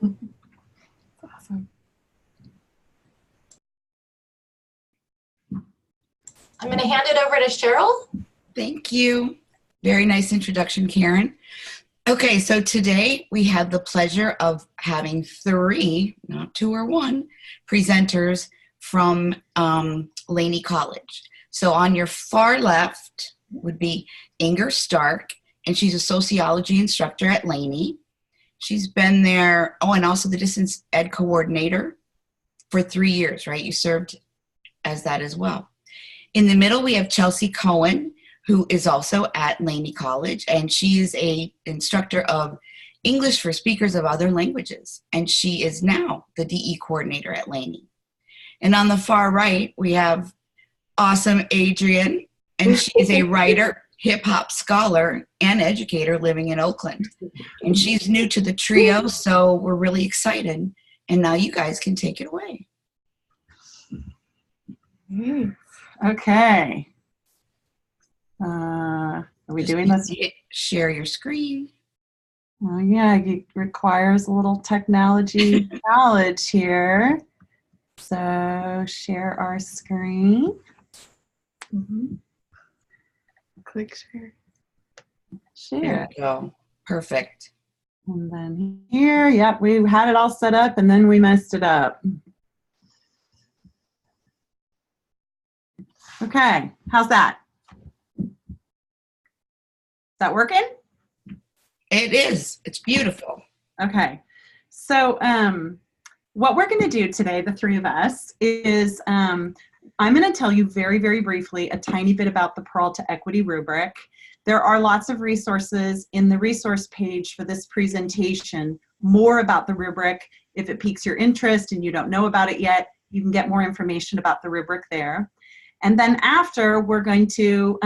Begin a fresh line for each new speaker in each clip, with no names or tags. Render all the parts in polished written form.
Awesome. I'm going to hand it over to Cheryl.
Thank you. Very nice introduction, Karen. Okay, so today we had the pleasure of having 3, not 2 or 1, presenters from Laney College. So on your far left would be Inger Stark, and she's a sociology instructor at Laney. She's been there, and also the distance ed coordinator for 3 years, right? You served as that as well. In the middle, we have Chelsea Cohen, who is also at Laney College, and she is an instructor of English for speakers of other languages, and she is now the DE coordinator at Laney. And on the far right, we have awesome Adrian, and she is a writer, hip-hop scholar, and educator living in Oakland. And she's new to the trio, so we're really excited. And now you guys can take it away.
Okay. Are we doing this?
Share your screen.
Oh yeah, it requires a little technology knowledge here. So share our screen.
Click share.
Share.
There we go. Perfect.
And then here, yep, we had it all set up and then we messed it up. Okay, how's that? Is that working?
It is. It's beautiful.
Okay. So what we're going to do today, the 3 of us, is I'm going to tell you very, very briefly a tiny bit about the Peralta Equity Rubric. There are lots of resources in the resource page for this presentation, more about the rubric. If it piques your interest and you don't know about it yet, you can get more information about the rubric there. And then after, we're going to,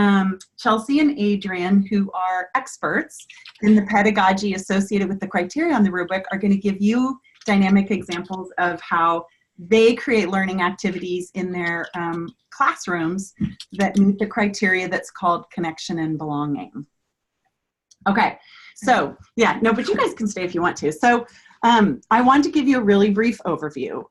Chelsea and Adrian, who are experts in the pedagogy associated with the criteria on the rubric, are going to give you dynamic examples of how they create learning activities in their classrooms that meet the criteria that's called connection and belonging. Okay, so yeah, no, but you guys can stay if you want to. So I want to give you a really brief overview.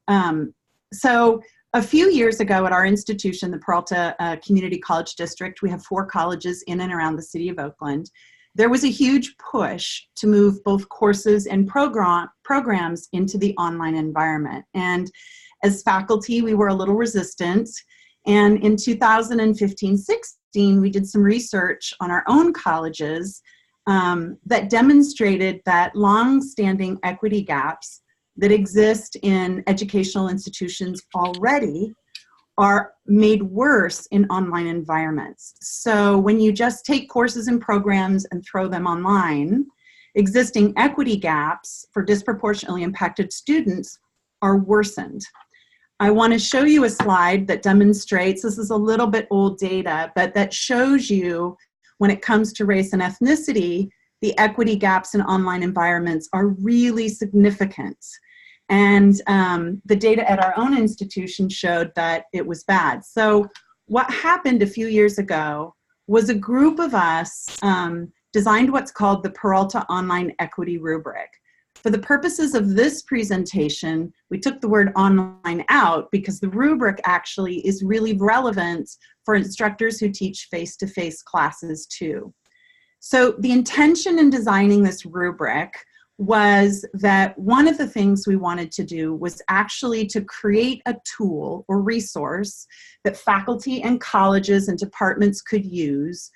So a few years ago at our institution, the Peralta Community College District, we have 4 colleges in and around the city of Oakland. There was a huge push to move both courses and programs into the online environment. And as faculty, we were a little resistant. And in 2015-16, we did some research on our own colleges that demonstrated that long-standing equity gaps that exist in educational institutions already are made worse in online environments. So when you just take courses and programs and throw them online, existing equity gaps for disproportionately impacted students are worsened. I want to show you a slide that demonstrates, this is a little bit old data, but that shows you when it comes to race and ethnicity, the equity gaps in online environments are really significant. And the data at our own institution showed that it was bad. So what happened a few years ago was a group of us designed what's called the Peralta Online Equity Rubric. For the purposes of this presentation, we took the word online out because the rubric actually is really relevant for instructors who teach face-to-face classes too. So the intention in designing this rubric was that one of the things we wanted to do was actually to create a tool or resource that faculty and colleges and departments could use,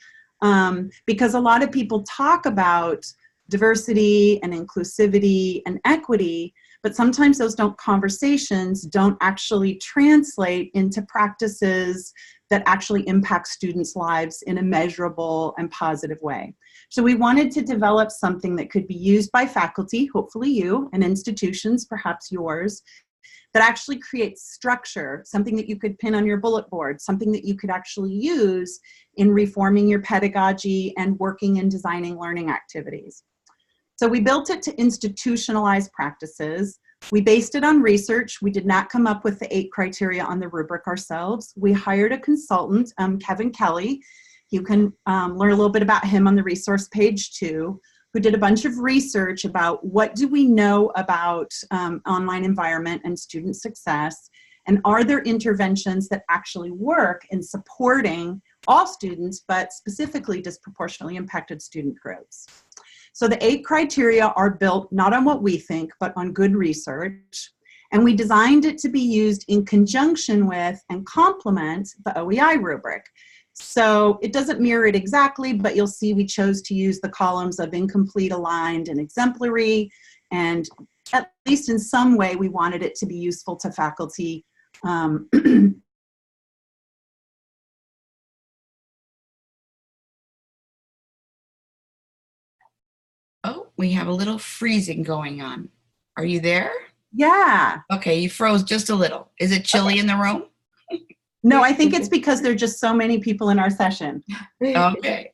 because a lot of people talk about diversity and inclusivity and equity, but sometimes those conversations don't actually translate into practices that actually impact students' lives in a measurable and positive way. So we wanted to develop something that could be used by faculty, hopefully you, and institutions, perhaps yours, that actually creates structure, something that you could pin on your bullet board, something that you could actually use in reforming your pedagogy and working and designing learning activities. So we built it to institutionalize practices. We based it on research. We did not come up with the 8 criteria on the rubric ourselves. We hired a consultant, Kevin Kelly. You can learn a little bit about him on the resource page too, who did a bunch of research about what do we know about online environment and student success, and are there interventions that actually work in supporting all students, but specifically disproportionately impacted student groups. So the 8 criteria are built not on what we think, but on good research. And we designed it to be used in conjunction with and complement the OEI rubric. So it doesn't mirror it exactly, but you'll see we chose to use the columns of incomplete, aligned, and exemplary. And at least in some way, we wanted it to be useful to faculty.
Oh, we have a little freezing going on. Are you there?
Yeah.
Okay, you froze just a little. Is it chilly in the room?
No, I think it's because there are just so many people in our session.
Okay.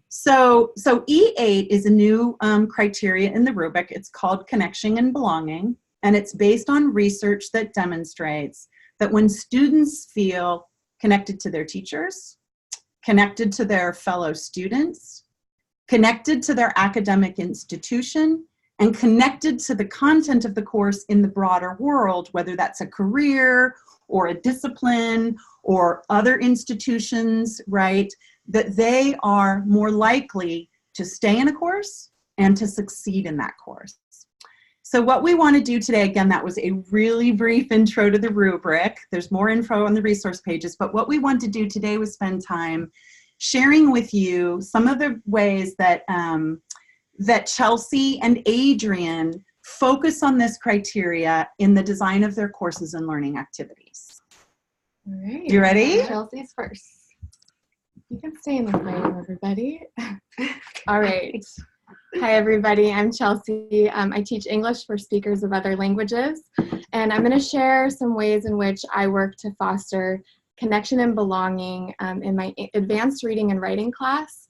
So E8 is a new criteria in the rubric. It's called connection and belonging, and it's based on research that demonstrates that when students feel connected to their teachers, connected to their fellow students, connected to their academic institution, and connected to the content of the course in the broader world, whether that's a career or a discipline or other institutions, right, that they are more likely to stay in a course and to succeed in that course. So what we want to do today, again, that was a really brief intro to the rubric. There's more info on the resource pages, but what we want to do today was spend time sharing with you some of the ways that that Chelsea and Adrian focus on this criteria in the design of their courses and learning activities.
All right.
You ready?
Chelsea's first. You can stay in the frame, everybody. All right. Hi, everybody. I'm Chelsea. I teach English for speakers of other languages, and I'm going to share some ways in which I work to foster connection and belonging in my advanced reading and writing class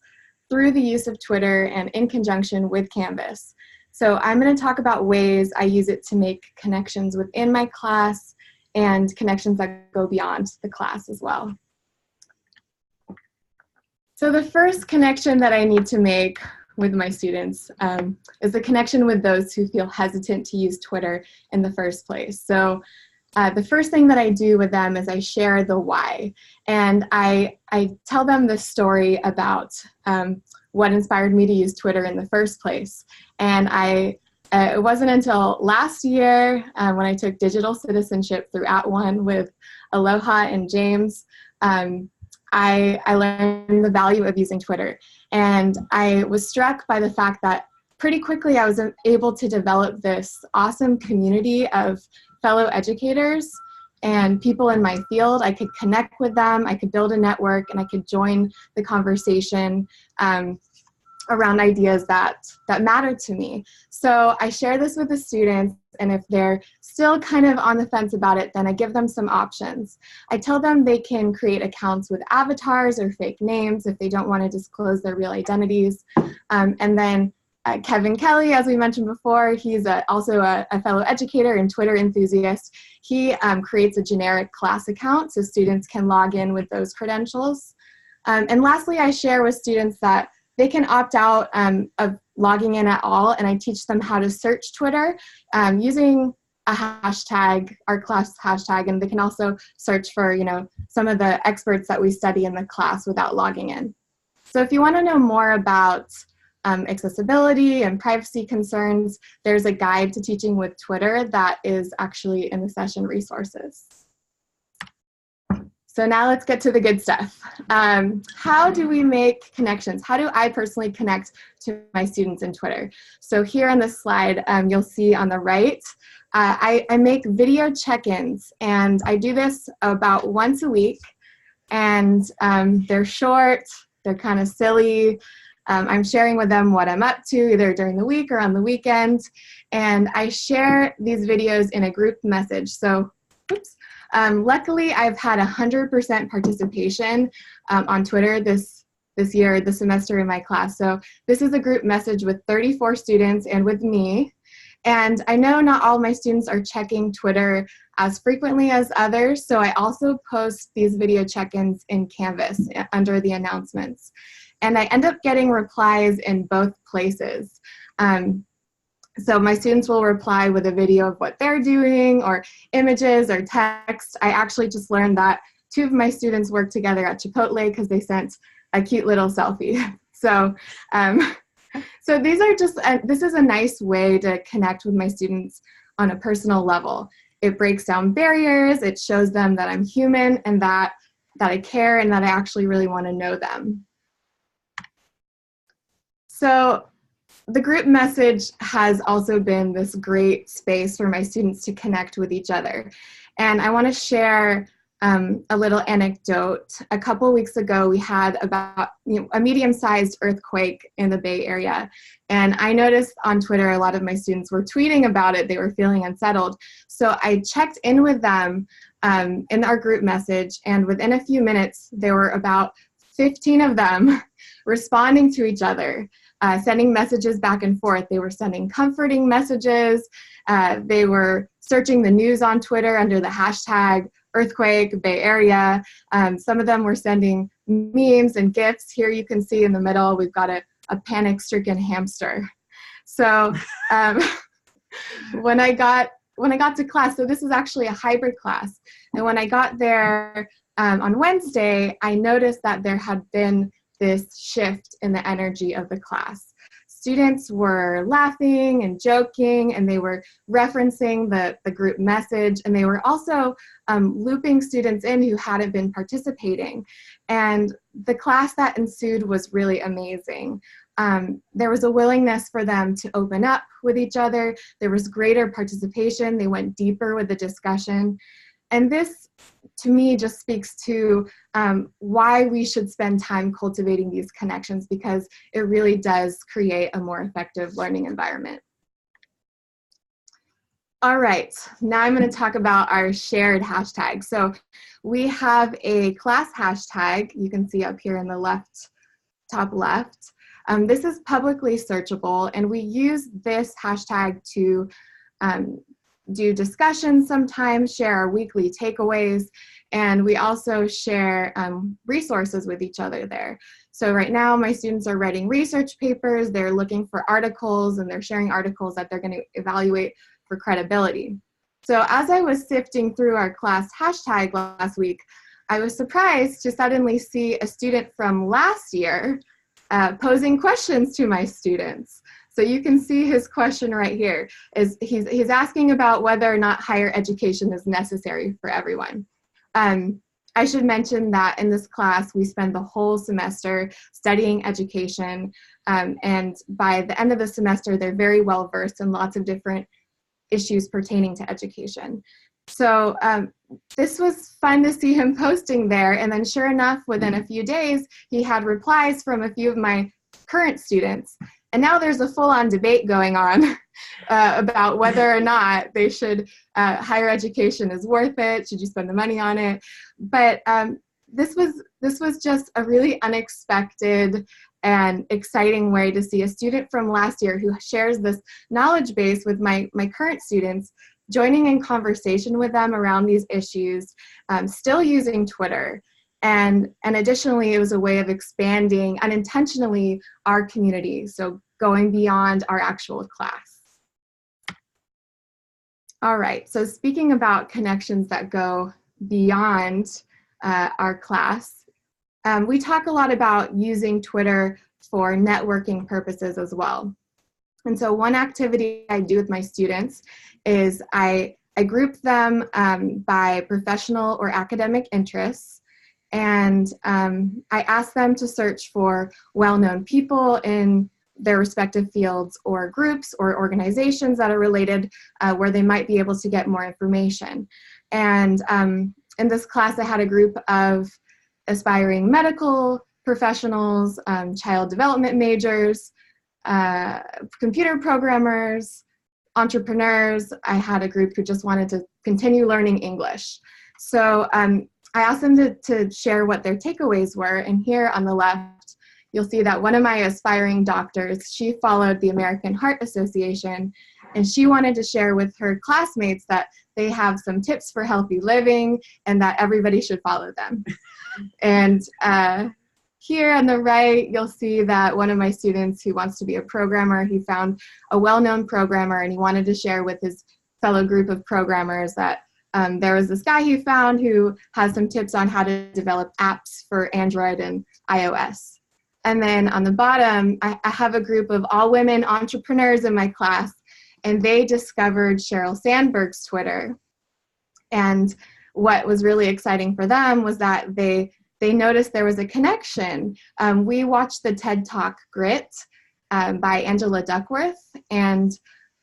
through the use of Twitter and in conjunction with Canvas. So I'm going to talk about ways I use it to make connections within my class and connections that go beyond the class as well. So the first connection that I need to make with my students is the connection with those who feel hesitant to use Twitter in the first place. So the first thing that I do with them is I share the why, and I tell them the story about what inspired me to use Twitter in the first place. And it wasn't until last year when I took digital citizenship through @ONE with Aloha and James, I learned the value of using Twitter. And I was struck by the fact that pretty quickly I was able to develop this awesome community of fellow educators and people in my field. I could connect with them, I could build a network, and I could join the conversation around ideas that matter to me. So I share this with the students, and if they're still kind of on the fence about it, then I give them some options. I tell them they can create accounts with avatars or fake names if they don't want to disclose their real identities. And then Kevin Kelly, as we mentioned before, he's also a fellow educator and Twitter enthusiast. He creates a generic class account so students can log in with those credentials. And lastly, I share with students that they can opt out of logging in at all, and I teach them how to search Twitter using a hashtag, our class hashtag, and they can also search for, some of the experts that we study in the class without logging in. So if you want to know more about accessibility and privacy concerns, there's a guide to teaching with Twitter that is actually in the session resources. So now let's get to the good stuff. How do we make connections? How do I personally connect to my students in Twitter? So here on this slide, you'll see on the right, I make video check-ins, and I do this about once a week, and they're short, they're kind of silly. I'm sharing with them what I'm up to either during the week or on the weekend, and I share these videos in a group message. So, oops. Luckily, I've had 100% participation on Twitter this semester in my class. So this is a group message with 34 students and with me. And I know not all my students are checking Twitter as frequently as others, so I also post these video check-ins in Canvas under the announcements. and I end up getting replies in both places. So my students will reply with a video of what they're doing, or images or text. I actually just learned that 2 of my students worked together at Chipotle because they sent a cute little selfie. So, so these are just, this is a nice way to connect with my students on a personal level. It breaks down barriers, it shows them that I'm human and that I care and that I actually really want to know them. So the group message has also been this great space for my students to connect with each other. And I want to share a little anecdote. A couple weeks ago, we had about a medium-sized earthquake in the Bay Area. And I noticed on Twitter, a lot of my students were tweeting about it. They were feeling unsettled. So I checked in with them in our group message. And within a few minutes, there were about 15 of them responding to each other, sending messages back and forth. They were sending comforting messages. They were searching the news on Twitter under the hashtag earthquake, Bay Area. Some of them were sending memes and GIFs. Here you can see in the middle, we've got a panic-stricken hamster. So when I got to class, so this is actually a hybrid class, and when I got there on Wednesday, I noticed that there had been this shift in the energy of the class. Students were laughing and joking, and they were referencing the group message, and they were also looping students in who hadn't been participating. And the class that ensued was really amazing. There was a willingness for them to open up with each other. There was greater participation. They went deeper with the discussion. And this, to me, just speaks to why we should spend time cultivating these connections, because it really does create a more effective learning environment. All right, now I'm going to talk about our shared hashtag. So we have a class hashtag, you can see up here in the top left. This is publicly searchable, and we use this hashtag to do discussions sometimes, share our weekly takeaways, and we also share resources with each other there. So right now my students are writing research papers, they're looking for articles, and they're sharing articles that they're going to evaluate for credibility. So as I was sifting through our class hashtag last week, I was surprised to suddenly see a student from last year posing questions to my students. So you can see his question right here. He's asking about whether or not higher education is necessary for everyone. I should mention that in this class, we spend the whole semester studying education, and by the end of the semester, they're very well versed in lots of different issues pertaining to education. So this was fun to see him posting there, and then sure enough, within a few days, he had replies from a few of my current students. And now there's a full-on debate going on about whether or not they should, higher education is worth it, should you spend the money on it? But this was just a really unexpected and exciting way to see a student from last year who shares this knowledge base with my current students, joining in conversation with them around these issues, still using Twitter. And additionally, it was a way of expanding unintentionally our community, so going beyond our actual class. All right, so speaking about connections that go beyond our class, we talk a lot about using Twitter for networking purposes as well. And so one activity I do with my students is I group them by professional or academic interests. And I ask them to search for well-known people in their respective fields or groups or organizations that are related where they might be able to get more information. And in this class, I had a group of aspiring medical professionals, child development majors, computer programmers, entrepreneurs. I had a group who just wanted to continue learning English. So I asked them to share what their takeaways were, and here on the left, you'll see that one of my aspiring doctors, she followed the American Heart Association, and she wanted to share with her classmates that they have some tips for healthy living and that everybody should follow them. And here on the right, you'll see that one of my students who wants to be a programmer, he found a well-known programmer and he wanted to share with his fellow group of programmers that there was this guy he found who has some tips on how to develop apps for Android and iOS. And then on the bottom, I have a group of all women entrepreneurs in my class, and they discovered Sheryl Sandberg's Twitter. And what was really exciting for them was that they noticed there was a connection. We watched the TED Talk Grit by Angela Duckworth, and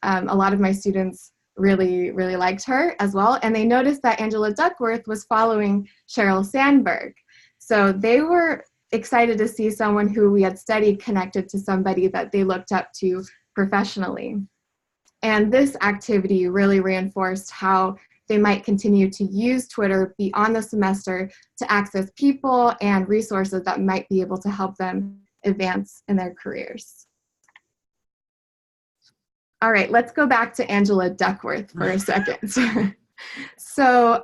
a lot of my students really liked her as well. And they noticed that Angela Duckworth was following Sheryl Sandberg. So they were excited to see someone who we had studied connected to somebody that they looked up to professionally. And this activity really reinforced how they might continue to use Twitter beyond the semester to access people and resources that might be able to help them advance in their careers. All right, let's go back to Angela Duckworth for a second. So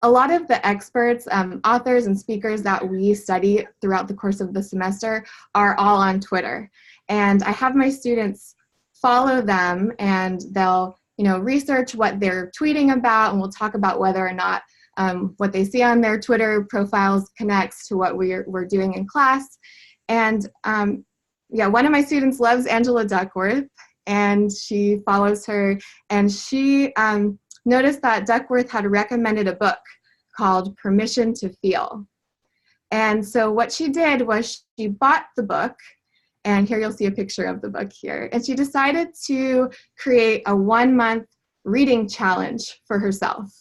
a lot of the experts, authors, and speakers that we study throughout the course of the semester are all on Twitter. And I have my students follow them, and they'll research what they're tweeting about, and we'll talk about whether or not what they see on their Twitter profiles connects to what we're doing in class. And yeah, one of my students loves Angela Duckworth, and she follows her, and she noticed that Duckworth had recommended a book called Permission to Feel. And so what she did was she bought the book, and here you'll see a picture of the book here, and she decided to create a 1-month reading challenge for herself.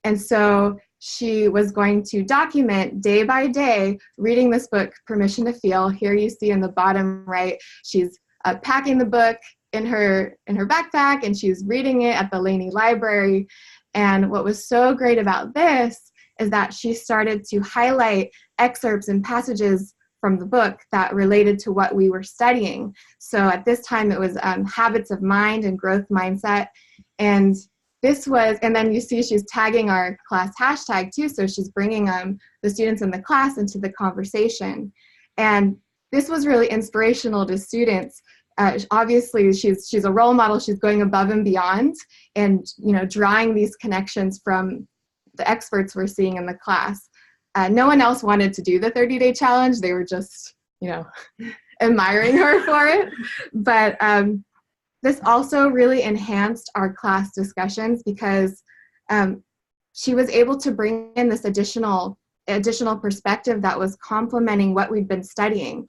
And so she was going to document day by day reading this book, Permission to Feel. Here you see in the bottom right, she's packing the book in her backpack, and she's reading it at the Laney Library. And what was so great about this is that she started to highlight excerpts and passages from the book that related to what we were studying. So at this time it was habits of mind and growth mindset. And this was, and then you see she's tagging our class hashtag too, so she's bringing the students in the class into the conversation. And this was really inspirational to students. Obviously, she's a role model. She's going above and beyond, and drawing these connections from the experts we're seeing in the class. No one else wanted to do the 30-day challenge. They were just, admiring her for it. But this also really enhanced our class discussions because she was able to bring in this additional perspective that was complementing what we'd been studying.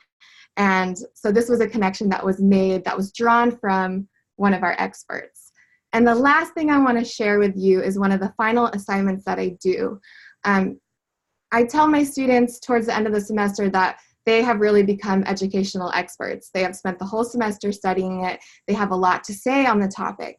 And so this was a connection that was made, that was drawn from one of our experts. And the last thing I want to share with you is one of the final assignments that I do. I tell my students towards the end of the semester that they have really become educational experts. They have spent the whole semester studying it. They have a lot to say on the topic.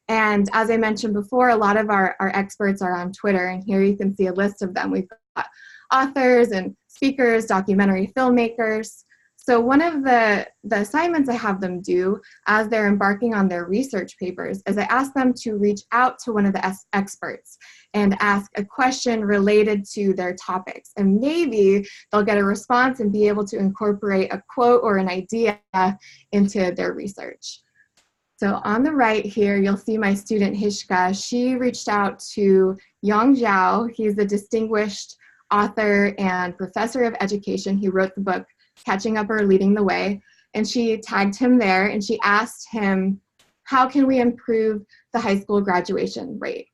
And as I mentioned before, a lot of our experts are on Twitter, and here you can see a list of them. We've got authors and speakers, documentary filmmakers. So one of the assignments I have them do as they're embarking on their research papers is I ask them to reach out to one of the experts and ask a question related to their topics. And maybe they'll get a response and be able to incorporate a quote or an idea into their research. So on the right here, you'll see my student Hishka. She reached out to Yang Zhao. He's a distinguished author and professor of education. He wrote the book Catching Up or Leading the Way, and she tagged him there, and she asked him, how can we improve the high school graduation rate?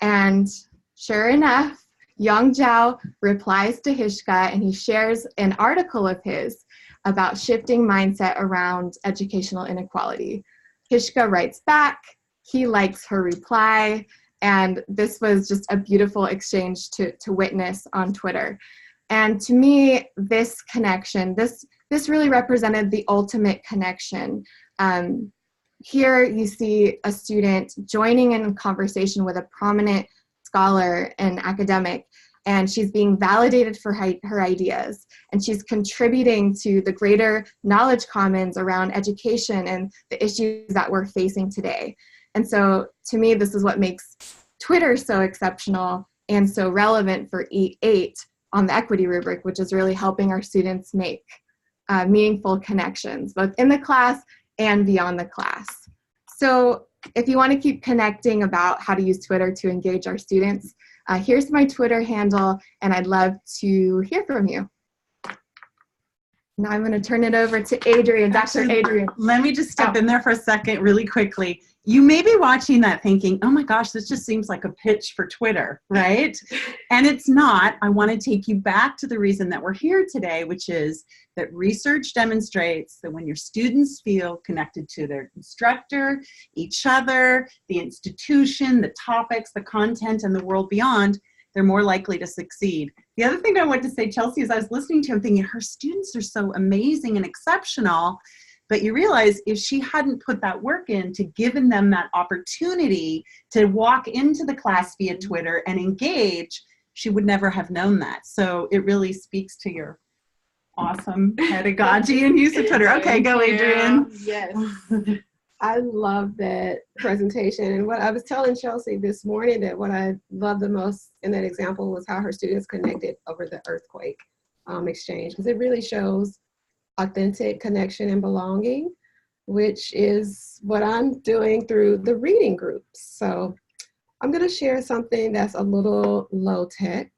And sure enough, Yang Zhao replies to Hishka, and he shares an article of his about shifting mindset around educational inequality. Hishka writes back, he likes her reply, and this was just a beautiful exchange to witness on Twitter. And to me, this connection, this really represented the ultimate connection. Here you see a student joining in conversation with a prominent scholar and academic, and she's being validated for her ideas, and she's contributing to the greater knowledge commons around education and the issues that we're facing today. And so to me, this is what makes Twitter so exceptional and so relevant for E8, on the equity rubric, which is really helping our students make meaningful connections, both in the class and beyond the class. So if you want to keep connecting about how to use Twitter to engage our students, here's my Twitter handle, and I'd love to hear from you. Now I'm going to turn it over to Adrian, Dr. Adrian.
Let me just step in there for a second really quickly. You may be watching that thinking, oh my gosh, this just seems like a pitch for Twitter, right? And it's not. I want to take you back to the reason that we're here today, which is that research demonstrates that when your students feel connected to their instructor, each other, the institution, the topics, the content, and the world beyond, they're more likely to succeed. The other thing I want to say, Chelsea, is I was listening to him thinking her students are so amazing and exceptional, but you realize if she hadn't put that work in to given them that opportunity to walk into the class via Twitter and engage, she would never have known that. So it really speaks to your awesome pedagogy and use of Twitter. Okay, go Adrian.
Yes. I love that presentation. And what I was telling Chelsea this morning, that what I loved the most in that example was how her students connected over the earthquake exchange, because it really shows authentic connection and belonging, which is what I'm doing through the reading groups. So I'm going to share something that's a little low tech.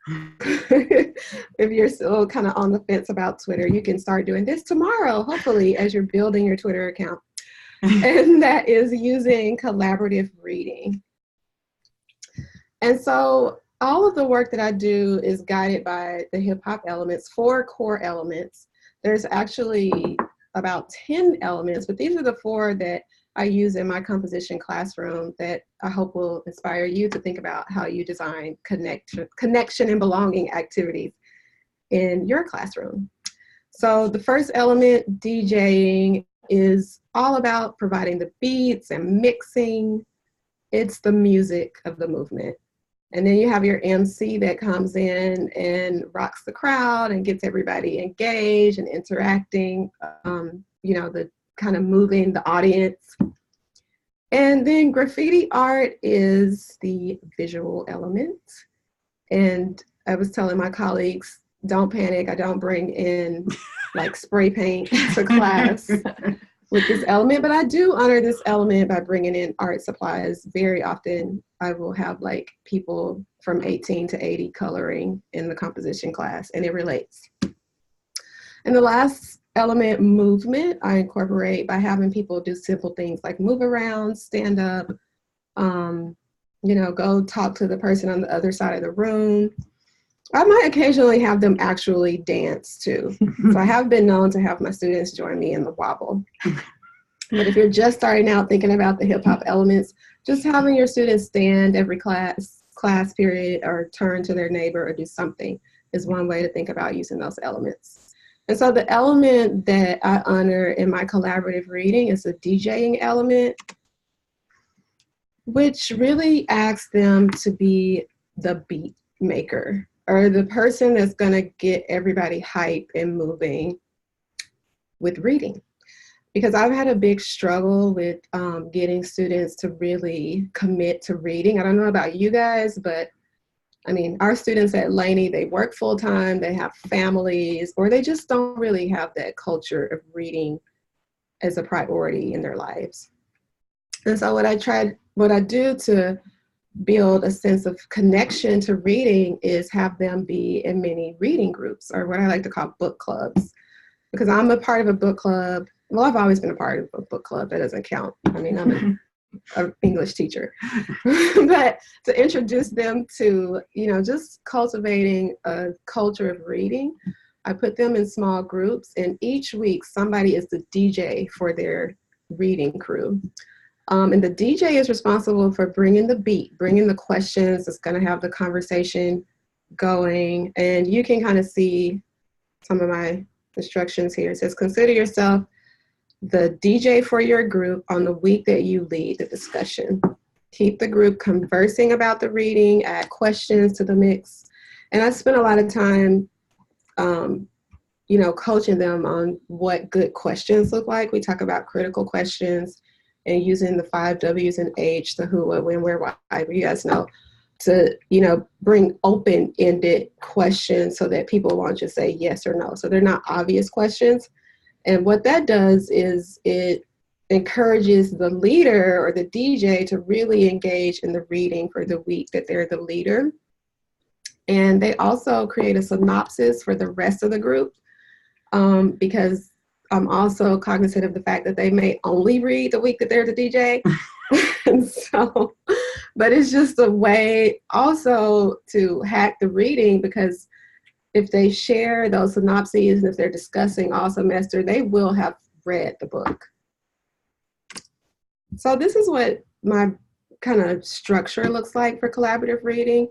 If you're still kind of on the fence about Twitter, you can start doing this tomorrow, hopefully, as you're building your Twitter account. And that is using collaborative reading. And so all of the work that I do is guided by the hip hop elements, 4 core elements. There's actually about 10 elements, but these are the 4 that I use in my composition classroom that I hope will inspire you to think about how you design connection and belonging activities in your classroom. So the first element, DJing, is all about providing the beats and mixing. It's the music of the movement. And then you have your MC that comes in and rocks the crowd and gets everybody engaged and interacting, the kind of moving the audience. And then graffiti art is the visual element. And I was telling my colleagues, don't panic, I don't bring in like spray paint to class with this element, but I do honor this element by bringing in art supplies. Very often I will have like people from 18 to 80 coloring in the composition class, and it relates. And the last element, movement, I incorporate by having people do simple things like move around, stand up, go talk to the person on the other side of the room. I might occasionally have them actually dance too. So I have been known to have my students join me in the wobble. But if you're just starting out thinking about the hip hop elements, just having your students stand every class period or turn to their neighbor or do something is one way to think about using those elements. And so the element that I honor in my collaborative reading is the DJing element, which really asks them to be the beat maker, or the person that's going to get everybody hype and moving with reading. Because I've had a big struggle with getting students to really commit to reading. I don't know about you guys, but I mean, our students at Laney, they work full time, they have families, or they just don't really have that culture of reading as a priority in their lives. And so what I do to build a sense of connection to reading is have them be in many reading groups, or what I like to call book clubs. Because I'm a part of a book club. Well, I've always been a part of a book club. That doesn't count. I mean, I'm an English teacher. But to introduce them to, just cultivating a culture of reading, I put them in small groups, and each week somebody is the DJ for their reading crew. And the DJ is responsible for bringing the beat, bringing the questions that's going to have the conversation going. And you can kind of see some of my instructions here. It says, consider yourself the DJ for your group on the week that you lead the discussion. Keep the group conversing about the reading, add questions to the mix. And I spent a lot of time, coaching them on what good questions look like. We talk about critical questions and using the 5 W's and H, the who, what, when, where, why. You guys know to, bring open-ended questions so that people won't just say yes or no. So they're not obvious questions. And what that does is it encourages the leader or the DJ to really engage in the reading for the week that they're the leader. And they also create a synopsis for the rest of the group, because I'm also cognizant of the fact that they may only read the week that they're the DJ. And so, but it's just a way also to hack the reading, because if they share those synopses and if they're discussing all semester, they will have read the book. So this is what my kind of structure looks like for collaborative reading.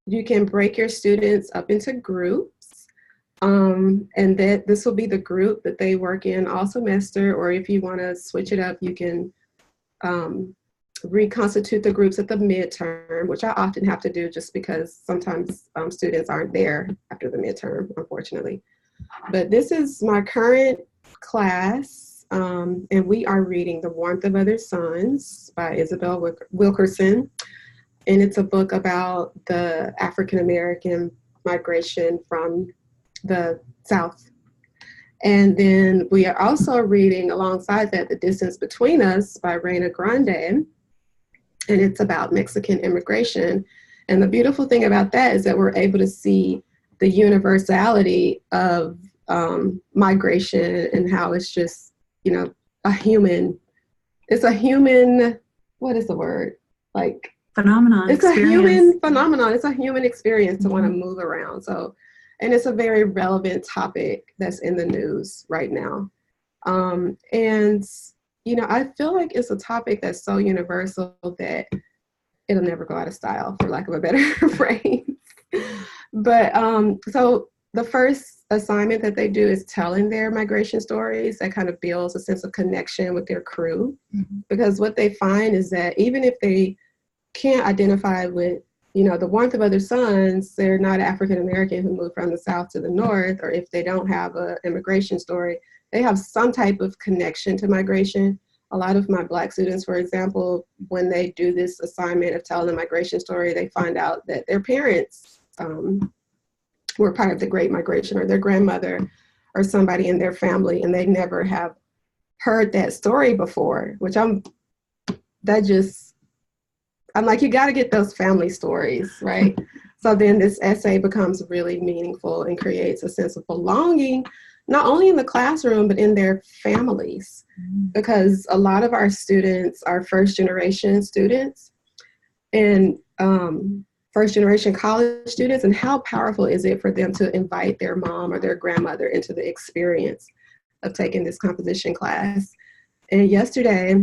You can break your students up into groups, and that this will be the group that they work in all semester, or if you want to switch it up, you can reconstitute the groups at the midterm, which I often have to do just because sometimes students aren't there after the midterm, unfortunately. But this is my current class, and we are reading The Warmth of Other Suns by Isabel Wilkerson. And it's a book about the African-American migration from the South. And then we are also reading alongside that The Distance Between Us by Reina Grande. And it's about Mexican immigration. And the beautiful thing about that is that we're able to see the universality of migration and how it's just, a human, what is the word? Like,
phenomenon.
It's
experience.
a human phenomenon. It's a human experience to want to move around. So, and it's a very relevant topic that's in the news right now. And, I feel like it's a topic that's so universal that it'll never go out of style, for lack of a better phrase. But so the first assignment that they do is telling their migration stories. That kind of builds a sense of connection with their crew, because what they find is that even if they can't identify with, the Warmth of Other Suns, they're not African American who moved from the South to the North, or if they don't have an immigration story, they have some type of connection to migration. A lot of my Black students, for example, when they do this assignment of telling the migration story, they find out that their parents were part of the Great Migration, or their grandmother or somebody in their family, and they never have heard that story before, which I'm like, you got to get those family stories, right? So then this essay becomes really meaningful and creates a sense of belonging, not only in the classroom, but in their families. Because a lot of our students are first generation students and first generation college students. And how powerful is it for them to invite their mom or their grandmother into the experience of taking this composition class? And yesterday,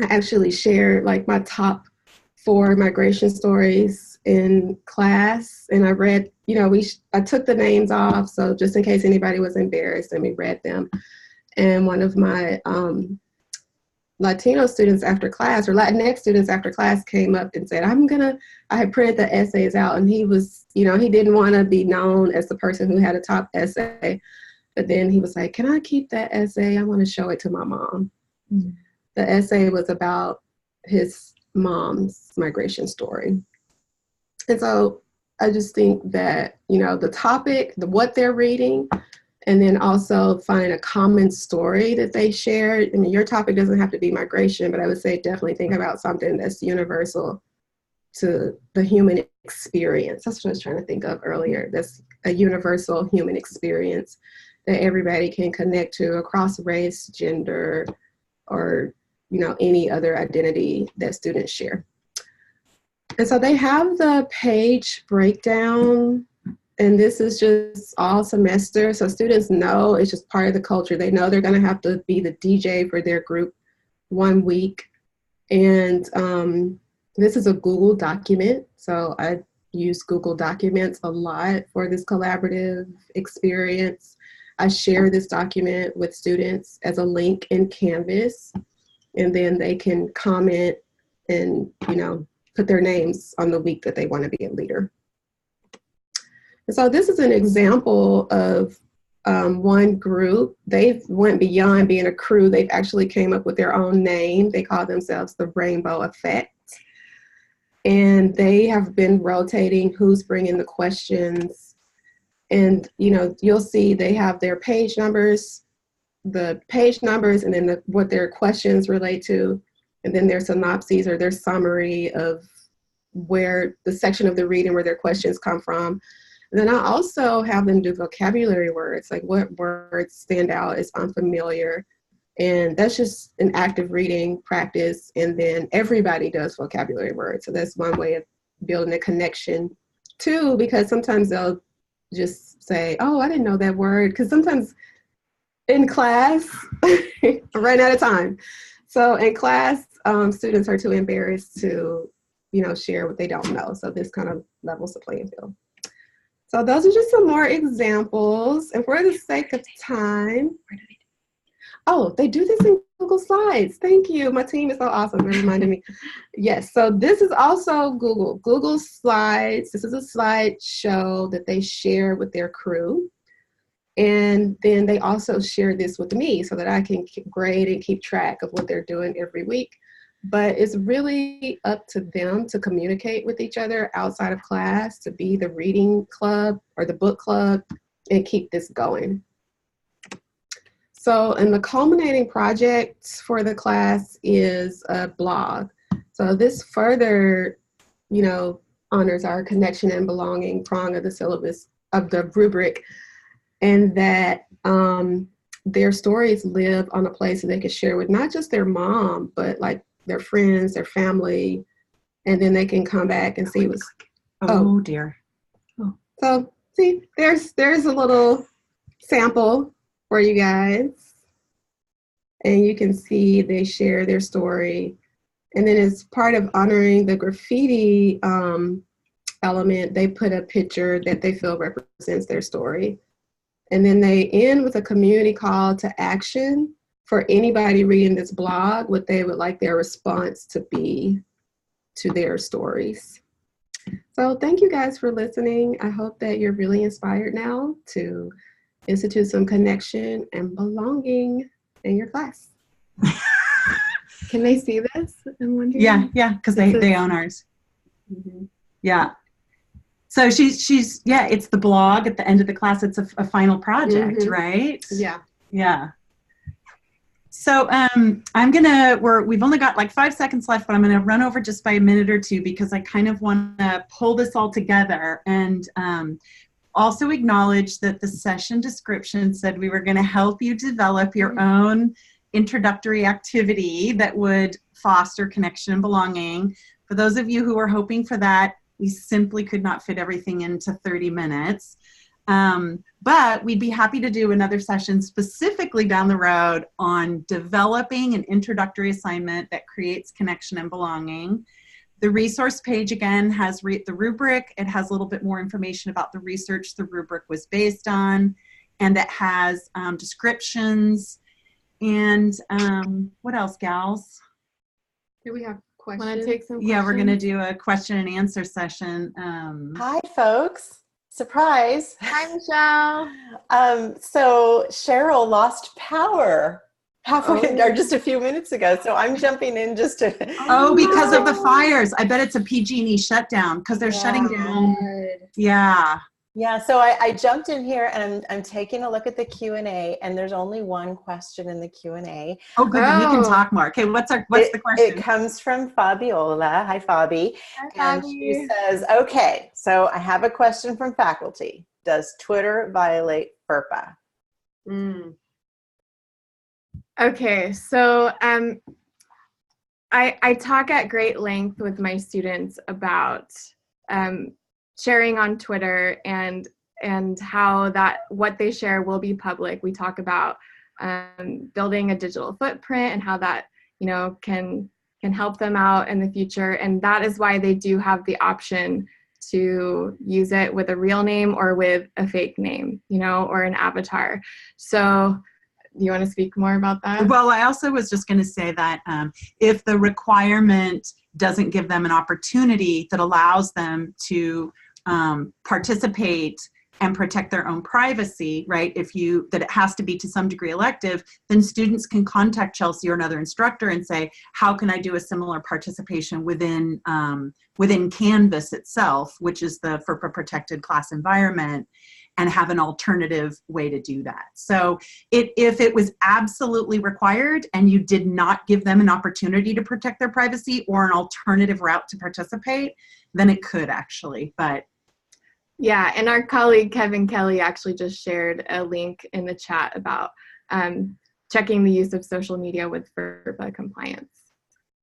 I actually shared like my top 4 migration stories in class, and I read, I took the names off, so just in case anybody was embarrassed, and we read them. And one of my Latino students after class, or Latinx students after class, came up and said, I had printed the essays out, and he was, he didn't want to be known as the person who had a top essay, but then he was like, can I keep that essay? I want to show it to my mom. The essay was about his mom's migration story. And so I just think that, the topic, what they're reading, and then also find a common story that they share. I mean, your topic doesn't have to be migration, but I would say definitely think about something that's universal to the human experience. That's what I was trying to think of earlier. That's a universal human experience that everybody can connect to across race, gender, or any other identity that students share. And so they have the page breakdown, and this is just all semester. So students know it's just part of the culture. They know they're going to have to be the DJ for their group 1 week. And this is a Google document. So I use Google Documents a lot for this collaborative experience. I share this document with students as a link in Canvas, and then they can comment and, put their names on the week that they want to be a leader. And so this is an example of one group. They went beyond being a crew. They've actually came up with their own name. They call themselves the Rainbow Effect. And they have been rotating who's bringing the questions. And, you'll see they have their page numbers, and then what their questions relate to, and then their synopses or their summary of where the section of the reading where their questions come from. And then I also have them do vocabulary words, like what words stand out as unfamiliar. And that's just an active reading practice. And then everybody does vocabulary words. So that's one way of building a connection too, because sometimes they'll just say, oh, I didn't know that word. Because sometimes in class, I ran out of time. So in class, students are too embarrassed to, share what they don't know. So this kind of levels the playing field. So those are just some more examples. And for the sake of time, they do this in Google Slides. Thank you. My team is so awesome. It reminded me. Yes, so this is also Google Slides. This is a slideshow that they share with their crew. And then they also share this with me so that I can grade and keep track of what they're doing every week. But it's really up to them to communicate with each other outside of class, to be the reading club or the book club and keep this going. So, and the culminating project for the class is a blog. So this further, honors our connection and belonging prong of the syllabus of the rubric, and that their stories live on a place that they can share with not just their mom, but like their friends, their family, and then they can come back and see what's.
Oh dear.
So see, there's a little sample for you guys, and you can see they share their story. And then as part of honoring the graffiti element, they put a picture that they feel represents their story. And then they end with a community call to action for anybody reading this blog, what they would like their response to be to their stories. So thank you guys for listening. I hope that you're really inspired now to institute some connection and belonging in your class. Can they see this? I'm wondering.
Yeah, because they own ours.
Mm-hmm.
Yeah. So she's it's the blog at the end of the class. It's a final project,
Mm-hmm.
right?
Yeah.
Yeah. So we've only got like 5 seconds left, but I'm going to run over just by a minute or two because I kind of want to pull this all together and also acknowledge that the session description said we were going to help you develop your own introductory activity that would foster connection and belonging. For those of you who are hoping for that, we simply could not fit everything into 30 minutes. But we'd be happy to do another session specifically down the road on developing an introductory assignment that creates connection and belonging. The resource page, again, has the rubric. It has a little bit more information about the research the rubric was based on, and it has descriptions. And what else, gals?
Do we have questions?
Want to take some questions?
Yeah, we're going to do a question and answer session.
Hi, folks. Surprise.
Hi, Michelle.
So Cheryl lost power halfway or just a few minutes ago. So I'm jumping in just to.
Oh, because of the fires. I bet it's a PG&E shutdown because they're shutting down. Yeah.
Yeah. So I jumped in here and I'm taking a look at the Q&A, and there's only one question in the Q&A.
Oh, good. Then we can talk more. Okay. What's the question?
It comes from Fabiola. Hi, Fabi.
Hi,
And
Fabi.
she says, okay, so I have a question from faculty. Does Twitter violate FERPA?
Okay, so I talk at great length with my students about sharing on Twitter and how that what they share will be public. We talk about building a digital footprint and how that can help them out in the future, and that is why they do have the option to use it with a real name or with a fake name, or an avatar. So do you want to speak more about that?
Well, I also was just going to say that if the requirement doesn't give them an opportunity that allows them to participate and protect their own privacy, right? That it has to be to some degree elective, then students can contact Chelsea or another instructor and say, how can I do a similar participation within Canvas itself, which is the FERPA protected class environment, and have an alternative way to do that. So if it was absolutely required and you did not give them an opportunity to protect their privacy or an alternative route to participate, then it could actually, but.
Yeah, and our colleague Kevin Kelly actually just shared a link in the chat about checking the use of social media with FERPA compliance.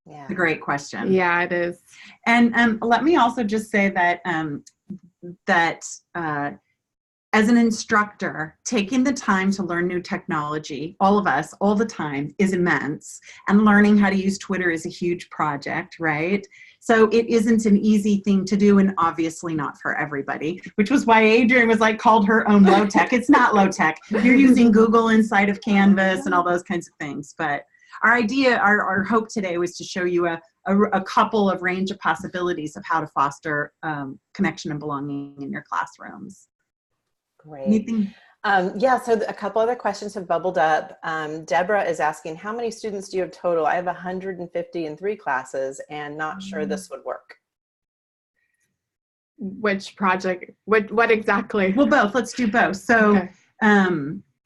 Yeah.
It's a great question.
Yeah, it is.
And let me also just say that as an instructor, taking the time to learn new technology, all of us, all the time, is immense. And learning how to use Twitter is a huge project, right? So it isn't an easy thing to do, and obviously not for everybody, which was why Adrian was called her own low tech. It's not low tech. You're using Google inside of Canvas and all those kinds of things. But our idea, our hope today was to show you a couple of range of possibilities of how to foster connection and belonging in your classrooms.
Great.
Anything?
Yeah, so a couple other questions have bubbled up. Deborah is asking, how many students do you have total? I have 150 in 3 classes and not sure this would work.
Which project? What exactly?
Well, both. Let's do both. So
Okay.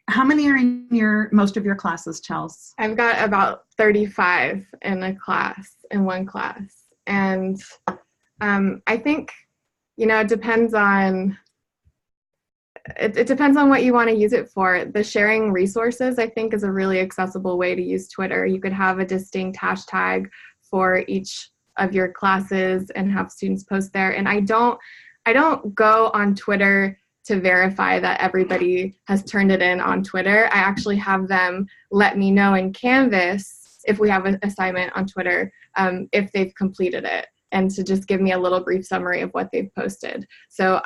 how many are in most of your classes, Chels?
I've got about 35 in one class. And I think, it depends on what you want to use it for. The sharing resources, I think, is a really accessible way to use Twitter. You could have a distinct hashtag for each of your classes and have students post there. And I don't go on Twitter to verify that everybody has turned it in on Twitter. I actually have them let me know in Canvas if we have an assignment on Twitter, if they've completed it, and to just give me a little brief summary of what they've posted. So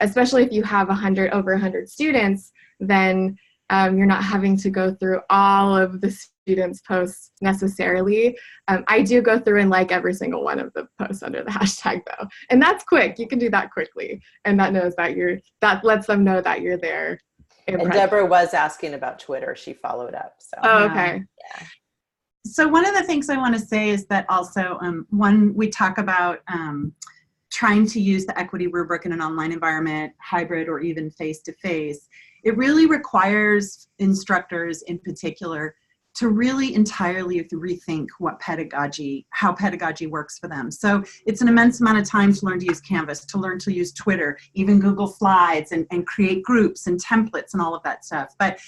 especially if you have over 100 students, then you're not having to go through all of the students' posts necessarily. I do go through and like every single one of the posts under the hashtag though. And that's quick. You can do that quickly. And that lets them know that you're there.
And Deborah was asking about Twitter. She followed up. So.
Oh, okay.
Yeah.
So one of the things I want to say is that also, when we talk about trying to use the equity rubric in an online environment, hybrid or even face-to-face, it really requires instructors in particular to really entirely rethink how pedagogy works for them. So it's an immense amount of time to learn to use Canvas, to learn to use Twitter, even Google Slides, and create groups and templates and all of that stuff. But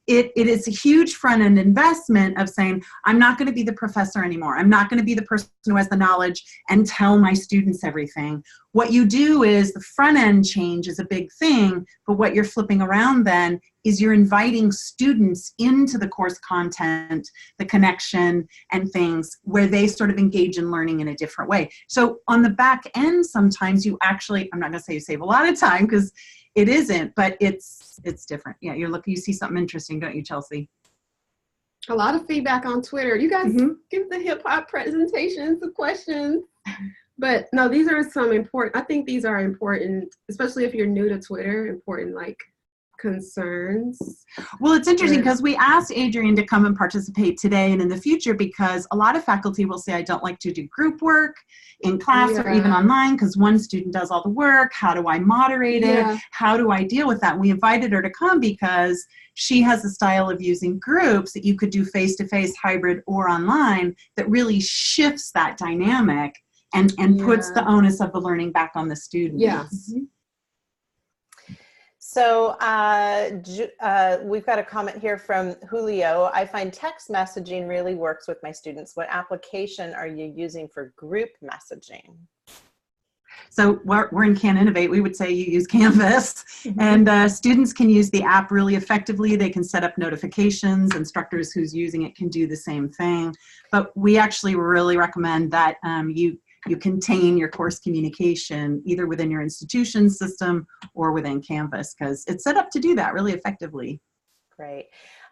it is a huge front-end investment of saying, I'm not going to be the professor anymore. I'm not going to be the person who has the knowledge and tell my students everything. What you do is the front-end change is a big thing, but what you're flipping around then is you're inviting students into the course content, the connection, and things where they sort of engage in learning in a different way. So on the back end, sometimes you actually, I'm not going to say you save a lot of time because it isn't, but it's different. Yeah, you see something interesting, don't you, Chelsea?
A lot of feedback on Twitter. You guys give the hip hop presentations, the questions. But no, these are some important, I think these are important, especially if you're new to Twitter, important concerns.
Well, it's interesting because we asked Adrian to come and participate today and in the future because a lot of faculty will say, I don't like to do group work in class or even online because one student does all the work. How do I moderate it? How do I deal with that? And we invited her to come because she has a style of using groups that you could do face-to-face, hybrid, or online that really shifts that dynamic and puts the onus of the learning back on the students.
Yes.
So we've got a comment here from Julio. I find text messaging really works with my students. What application are you using for group messaging?
So we're in Innovate. We would say you use Canvas, and students can use the app really effectively. They can set up notifications. Instructors who's using it can do the same thing. But we actually really recommend that you contain your course communication either within your institution system or within Canvas because it's set up to do that really effectively.
Great.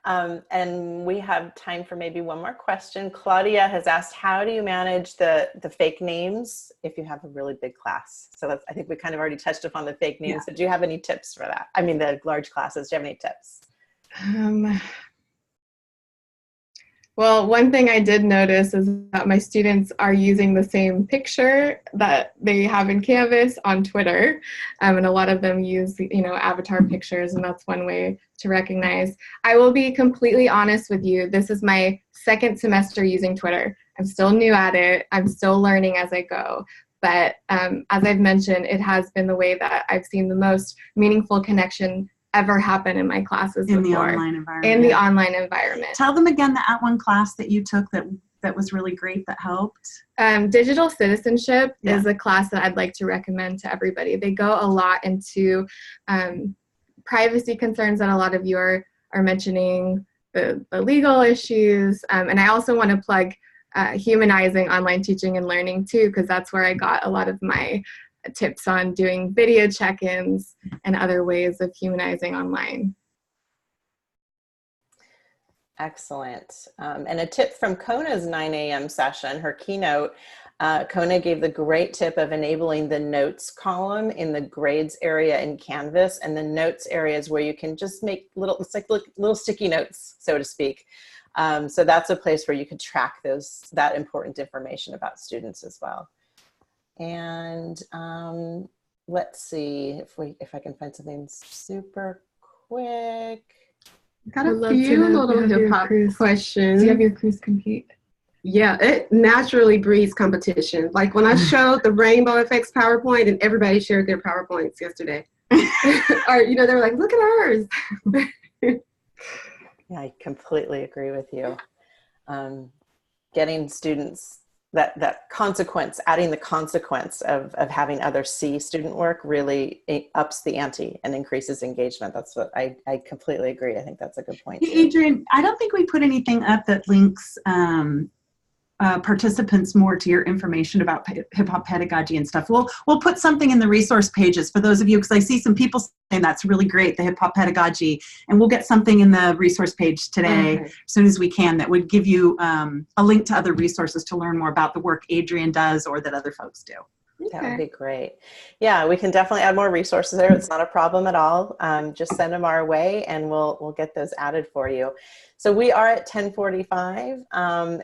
And we have time for maybe one more question. Claudia has asked, how do you manage the fake names if you have a really big class? So that's, I think we kind of already touched upon the fake names, but do you have any tips for that? I mean, the large classes, do you have any tips?
Well, one thing I did notice is that my students are using the same picture that they have in Canvas on Twitter, and a lot of them use, avatar pictures, and that's one way to recognize. I will be completely honest with you. This is my second semester using Twitter. I'm still new at it. I'm still learning as I go. But as I've mentioned, it has been the way that I've seen the most meaningful connection ever happen in my classes
In
before.
the online environment.
In the online environment.
Tell them again the @ONE class that you took that was really great, that helped.
Digital citizenship is a class that I'd like to recommend to everybody. They go a lot into privacy concerns that a lot of you are mentioning, the legal issues, and I also want to plug humanizing online teaching and learning too, because that's where I got a lot of my tips on doing video check-ins and other ways of humanizing online.
Excellent. And a tip from Kona's 9 a.m. session, her keynote, Kona gave the great tip of enabling the notes column in the grades area in Canvas, and the notes areas where you can just make it's like little sticky notes, so to speak. So that's a place where you could track that important information about students as well. And let's see if I can find something super quick.
Got a few little hip hop questions.
Do you have your cruise compete?
Yeah, it naturally breeds competition. Like when I showed the rainbow effects PowerPoint and everybody shared their PowerPoints yesterday. Or, they were like, look at ours.
Yeah, I completely agree with you. Getting students that consequence, adding the consequence of having others see student work really ups the ante and increases engagement. That's what I completely agree. I think that's a good point.
Hey, Adrian, I don't think we put anything up that links participants more to your information about hip hop pedagogy and stuff. We'll put something in the resource pages for those of you, because I see some people saying that's really great, the hip hop pedagogy, and we'll get something in the resource page today as soon as we can that would give you a link to other resources to learn more about the work Adrian does or that other folks do.
That would be great. Yeah, we can definitely add more resources there. It's not a problem at all. Just send them our way and we'll get those added for you. So we are at 10:45,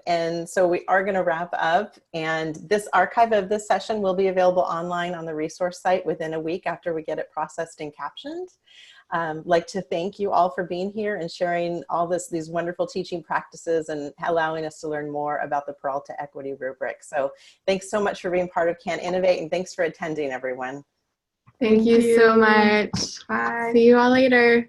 and so we are going to wrap up, and this archive of this session will be available online on the resource site within a week after we get it processed and captioned. Like to thank you all for being here and sharing all these wonderful teaching practices and allowing us to learn more about the Peralta Equity Rubric. So thanks so much for being part of Can Innovate, and thanks for attending, everyone.
Thank you so much.
Bye.
See you all later.